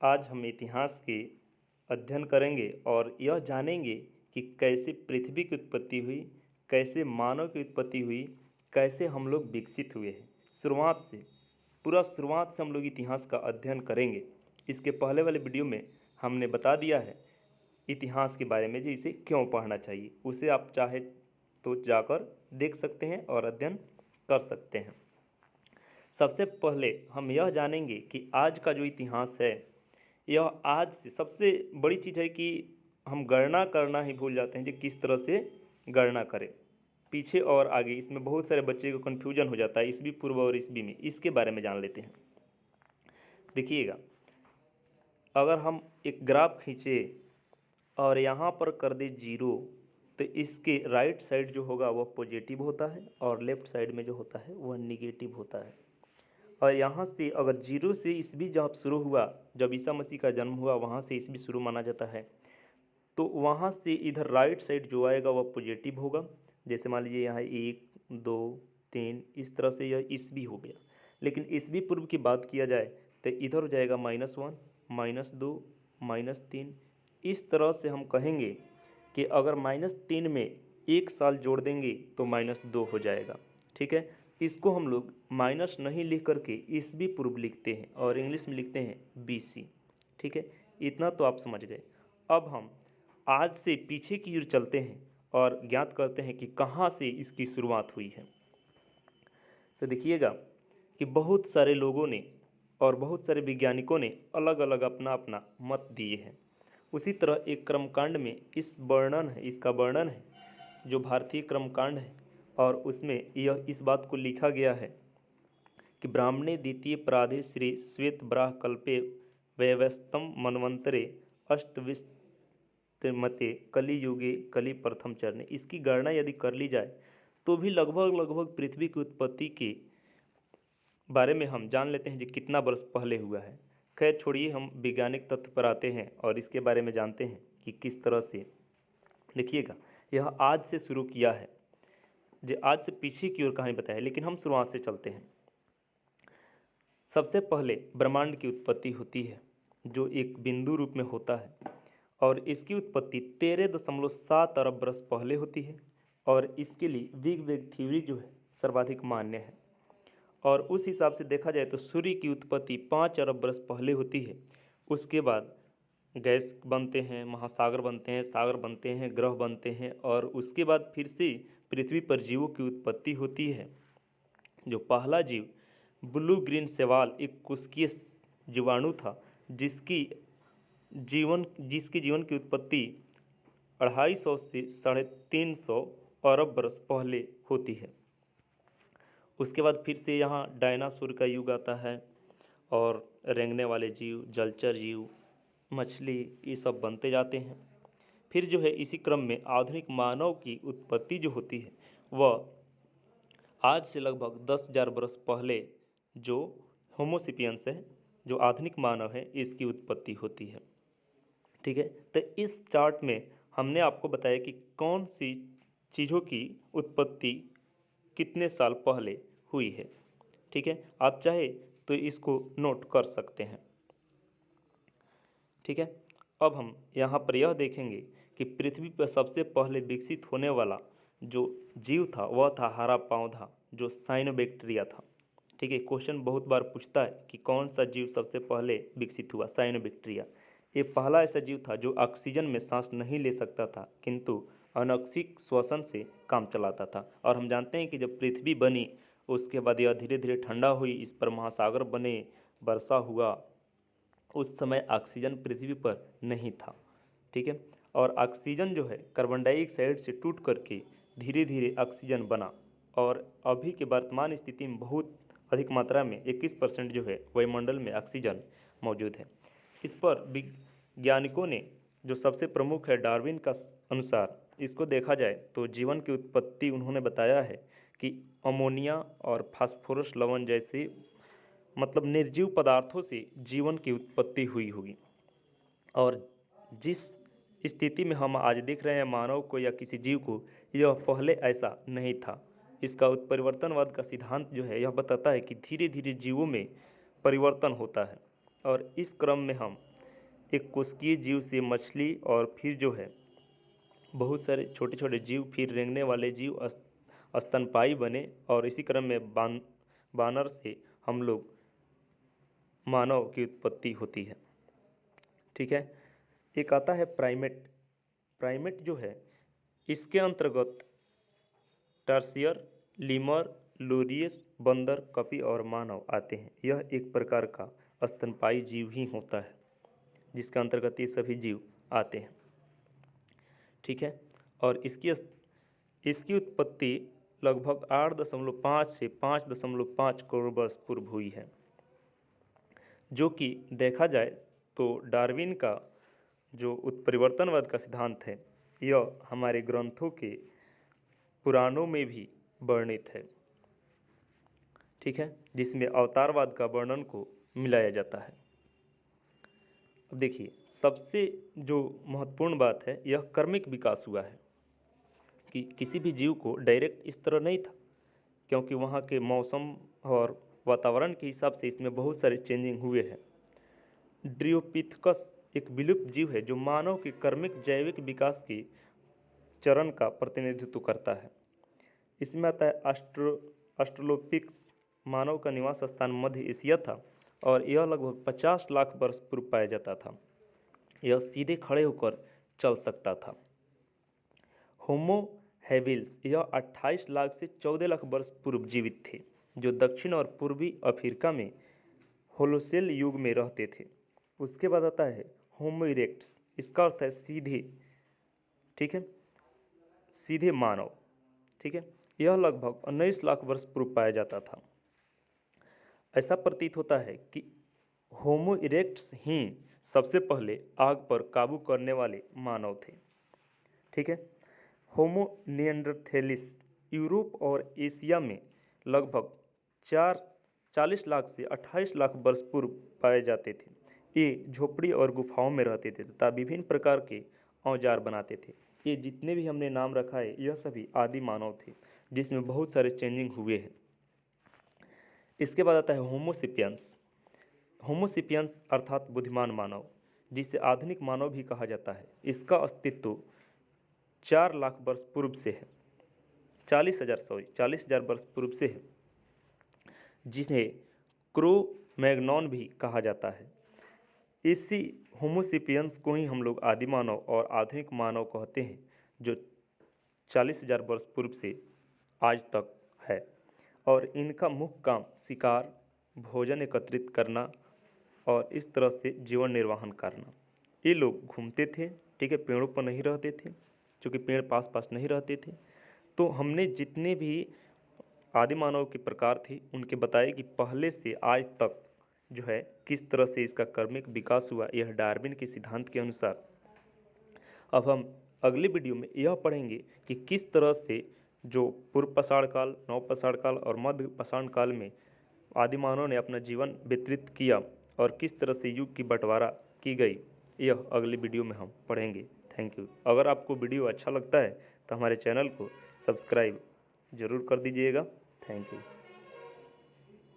आज हम इतिहास के अध्ययन करेंगे और यह जानेंगे कि कैसे पृथ्वी की उत्पत्ति हुई, कैसे मानव की उत्पत्ति हुई, कैसे हम लोग विकसित हुए हैं। शुरुआत से हम लोग इतिहास का अध्ययन करेंगे। इसके पहले वाले वीडियो में हमने बता दिया है इतिहास के बारे में, जिसे क्यों पढ़ना चाहिए। उसे आप चाहे तो जाकर देख सकते हैं और अध्ययन कर सकते हैं। सबसे पहले हम यह जानेंगे कि आज का जो इतिहास है, यह आज से सबसे बड़ी चीज़ है कि हम गणना करना ही भूल जाते हैं कि किस तरह से गणना करें। पीछे और आगे इसमें बहुत सारे बच्चे को कन्फ्यूजन हो जाता है, ईस्वी पूर्व और ईस्वी में। इसके बारे में जान लेते हैं। देखिएगा, अगर हम एक ग्राफ खींचे और यहाँ पर कर दे 0, तो इसके राइट साइड जो होगा वह पॉजिटिव होता है और लेफ्ट साइड में जो होता है वह निगेटिव होता है। और यहाँ से अगर 0 से ईस्वी जब शुरू हुआ, जब ईसा मसीह का जन्म हुआ, वहाँ से ईस्वी शुरू माना जाता है, तो वहाँ से इधर राइट साइड जो आएगा वह पॉजिटिव होगा। जैसे मान लीजिए यहाँ 1, 2, 3, इस तरह से यह ईस्वी हो गया। लेकिन ईस्वी पूर्व की बात किया जाए तो इधर हो जाएगा -1, -2, -3। इस तरह से हम कहेंगे कि अगर -3 में 1 साल जोड़ देंगे तो -2 हो जाएगा। ठीक है, इसको हम लोग माइनस नहीं लिख करके ईस्वी पूर्व लिखते हैं और इंग्लिश में लिखते हैं BC। ठीक है, इतना तो आप समझ गए। अब हम आज से पीछे की ओर चलते हैं और ज्ञात करते हैं कि कहाँ से इसकी शुरुआत हुई है। तो देखिएगा कि बहुत सारे लोगों ने और बहुत सारे वैज्ञानिकों ने अलग अलग अपना अपना मत दिए हैं। उसी तरह एक क्रमकांड में इसका वर्णन है जो भारतीय क्रमकांड है, और उसमें यह इस बात को लिखा गया है कि ब्राह्मणे द्वितीय प्राधे श्री श्वेत ब्राह कल्पे वैवस्तं मनवंतरे अष्टविंशतिमते कलि युगे कलि प्रथम चरणे। इसकी गणना यदि कर ली जाए तो भी लगभग पृथ्वी की उत्पत्ति के बारे में हम जान लेते हैं कि कितना वर्ष पहले हुआ है। खैर छोड़िए, हम वैज्ञानिक तथ्य पर आते हैं और इसके बारे में जानते हैं कि किस तरह से। देखिएगा, यह आज से शुरू किया है, जो आज से पीछे की ओर कहानी बताया है, लेकिन हम शुरुआत से चलते हैं। सबसे पहले ब्रह्मांड की उत्पत्ति होती है जो एक बिंदु रूप में होता है, और इसकी उत्पत्ति 13.7 अरब वर्ष पहले होती है। और इसके लिए बिग बैंग थ्योरी जो है सर्वाधिक मान्य है। और उस हिसाब से देखा जाए तो सूर्य की उत्पत्ति 5 अरब वर्ष पहले होती है। उसके बाद गैस बनते हैं, महासागर बनते हैं, सागर बनते हैं, ग्रह बनते हैं, और उसके बाद फिर से पृथ्वी पर जीवों की उत्पत्ति होती है। जो पहला जीव ब्लू ग्रीन शैवाल एक कुस्कीय जीवाणु था, जिसकी जीवन की उत्पत्ति 250 से 350 अरब वर्ष पहले होती है। उसके बाद फिर से यहाँ डायनासोर का युग आता है, और रेंगने वाले जीव, जलचर जीव, मछली, ये सब बनते जाते हैं। फिर जो है इसी क्रम में आधुनिक मानव की उत्पत्ति जो होती है वह आज से लगभग 10,000 वर्ष पहले जो होमोसिपियंस है, जो आधुनिक मानव है, इसकी उत्पत्ति होती है। ठीक है, तो इस चार्ट में हमने आपको बताया कि कौन सी चीज़ों की उत्पत्ति कितने साल पहले हुई है। ठीक है, आप चाहे तो इसको नोट कर सकते हैं। ठीक है, अब हम यहाँ पर यह देखेंगे कि पृथ्वी पर सबसे पहले विकसित होने वाला जो जीव था वह था हरा पौधा, जो साइनोबैक्टीरिया था। ठीक है, क्वेश्चन बहुत बार पूछता है कि कौन सा जीव सबसे पहले विकसित हुआ। साइनोबैक्टीरिया ये पहला ऐसा जीव था जो ऑक्सीजन में सांस नहीं ले सकता था, किंतु अनैक्सिक श्वसन से काम चलाता था। और हम जानते हैं कि जब पृथ्वी बनी उसके बाद यह धीरे धीरे ठंडा हुई, इस पर महासागर बने, वर्षा हुआ। उस समय ऑक्सीजन पृथ्वी पर नहीं था। ठीक है, और ऑक्सीजन जो है कार्बन डाइऑक्साइड से टूट करके धीरे धीरे ऑक्सीजन बना, और अभी के वर्तमान स्थिति में बहुत अधिक मात्रा में 21% जो है वायुमंडल में ऑक्सीजन मौजूद है। इस पर वैज्ञानिकों ने, जो सबसे प्रमुख है डार्विन का अनुसार, इसको देखा जाए तो जीवन की उत्पत्ति उन्होंने बताया है कि अमोनिया और फास्फोरस लवण जैसे मतलब निर्जीव पदार्थों से जीवन की उत्पत्ति हुई होगी। और जिस स्थिति में हम आज देख रहे हैं मानव को या किसी जीव को, यह पहले ऐसा नहीं था। इसका उत्परिवर्तनवाद का सिद्धांत जो है यह बताता है कि धीरे धीरे जीवों में परिवर्तन होता है, और इस क्रम में हम एक कोशिकीय जीव से मछली और फिर जो है बहुत सारे छोटे छोटे जीव, फिर रेंगने वाले जीव स्तनपायी बने और इसी क्रम में बानर से हम लोग मानव की उत्पत्ति होती है। ठीक है। एक आता है प्राइमेट। प्राइमेट जो है इसके अंतर्गत टर्सियर, लीमर, लोरियस, बंदर, कपी और मानव आते हैं। यह एक प्रकार का स्तनपायी जीव ही होता है जिसके अंतर्गत ये सभी जीव आते हैं। ठीक है। और इसकी उत्पत्ति लगभग 8.5 से 5.5 करोड़ वर्ष पूर्व हुई है, जो कि देखा जाए तो डार्विन का जो उत्परिवर्तनवाद का सिद्धांत है यह हमारे ग्रंथों के पुराणों में भी वर्णित है। ठीक है, जिसमें अवतारवाद का वर्णन को मिलाया जाता है। अब देखिए, सबसे जो महत्वपूर्ण बात है यह कर्मिक विकास हुआ है कि किसी भी जीव को डायरेक्ट इस तरह नहीं था, क्योंकि वहाँ के मौसम और वातावरण के हिसाब से इसमें बहुत सारे चेंजिंग हुए हैं। ड्रियोपिथेकस एक विलुप्त जीव है जो मानव के कर्मिक जैविक विकास के चरण का प्रतिनिधित्व करता है। इसमें आता है ऑस्ट्रेलोपिथेकस। मानव का निवास स्थान मध्य एशिया था और यह लगभग 50 लाख वर्ष पूर्व पाया जाता था। यह सीधे खड़े होकर चल सकता था। होमो हैबिलिस यह 28 लाख से 14 लाख वर्ष पूर्व जीवित थे, जो दक्षिण और पूर्वी अफ्रीका में होलोसेल युग में रहते थे। उसके बाद आता है होमो इरेक्टस। इसका अर्थ है सीधे। ठीक है, सीधे मानव। ठीक है, यह लगभग 19 लाख वर्ष पूर्व पाया जाता था। ऐसा प्रतीत होता है कि होमो इरेक्टस ही सबसे पहले आग पर काबू करने वाले मानव थे। ठीक है। होमो निएंडरथैलिस यूरोप और एशिया में लगभग 40 लाख से 28 लाख वर्ष पूर्व पाए जाते थे। ये झोपड़ी और गुफाओं में रहते थे तथा विभिन्न प्रकार के औजार बनाते थे। ये जितने भी हमने नाम रखा है यह सभी आदि मानव थे, जिसमें बहुत सारे चेंजिंग हुए हैं। इसके बाद आता है होमोसेपियंस। होमोसेपियंस अर्थात बुद्धिमान मानव, जिसे आधुनिक मानव भी कहा जाता है। इसका अस्तित्व 4 लाख वर्ष पूर्व से है, 40,000 वर्ष पूर्व से है, जिसे क्रो-मैग्नॉन भी कहा जाता है। इसी होमोसेपियंस को ही हम लोग आदि मानव और आधुनिक मानव कहते हैं, जो 40,000 वर्ष पूर्व से आज तक है। और इनका मुख्य काम शिकार, भोजन एकत्रित करना और इस तरह से जीवन निर्वाहन करना। ये लोग घूमते थे। ठीक है, पेड़ों पर नहीं रहते थे, क्योंकि पेड़ पास पास नहीं रहते थे। तो हमने जितने भी आदि मानव के प्रकार थे उनके बताए कि पहले से आज तक जो है किस तरह से इसका कर्मिक विकास हुआ, यह डार्विन के सिद्धांत के अनुसार। अब हम अगले वीडियो में यह पढ़ेंगे कि किस तरह से जो पूर्व पाषाण काल, नव पाषाण काल और मध्य पाषाण काल में आदि मानव ने अपना जीवन व्यतीत किया और किस तरह से युग की बंटवारा की गई, यह अगले वीडियो में हम पढ़ेंगे। Thank you. अगर आपको वीडियो अच्छा लगता है तो हमारे चैनल को सब्सक्राइब जरूर कर दीजिएगा। Thank you.